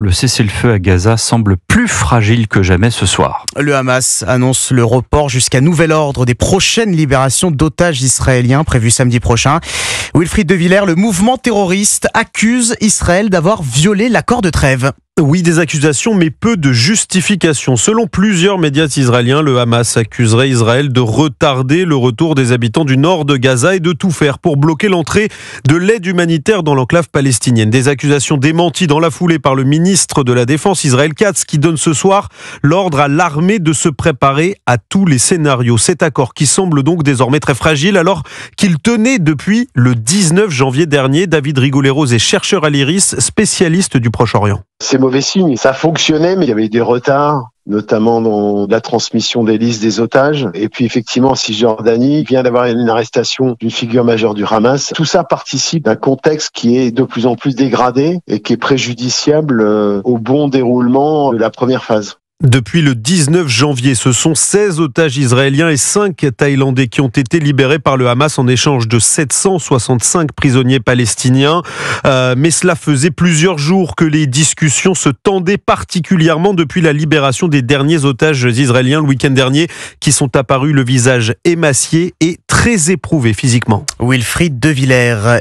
Le cessez-le-feu à Gaza semble plus fragile que jamais ce soir. Le Hamas annonce le report jusqu'à nouvel ordre des prochaines libérations d'otages israéliens prévues samedi prochain. Wilfried de Villers, le mouvement terroriste, accuse Israël d'avoir violé l'accord de trêve. Oui, des accusations, mais peu de justifications. Selon plusieurs médias israéliens, le Hamas accuserait Israël de retarder le retour des habitants du nord de Gaza et de tout faire pour bloquer l'entrée de l'aide humanitaire dans l'enclave palestinienne. Des accusations démenties dans la foulée par le ministre de la Défense, Israël Katz, qui donne ce soir l'ordre à l'armée de se préparer à tous les scénarios. Cet accord qui semble donc désormais très fragile alors qu'il tenait depuis le 19 janvier dernier. David Rigoleros est chercheur à l'IRIS, spécialiste du Proche-Orient. C'est mauvais signe. Ça fonctionnait, mais il y avait des retards, notamment dans la transmission des listes des otages. Et puis effectivement, Cisjordanie vient d'avoir une arrestation d'une figure majeure du Hamas. Tout ça participe d'un contexte qui est de plus en plus dégradé et qui est préjudiciable au bon déroulement de la première phase. Depuis le 19 janvier, ce sont 16 otages israéliens et 5 Thaïlandais qui ont été libérés par le Hamas en échange de 765 prisonniers palestiniens. Mais cela faisait plusieurs jours que les discussions se tendaient, particulièrement depuis la libération des derniers otages israéliens le week-end dernier, qui sont apparus le visage émacié et très éprouvé physiquement. Wilfried de Villers.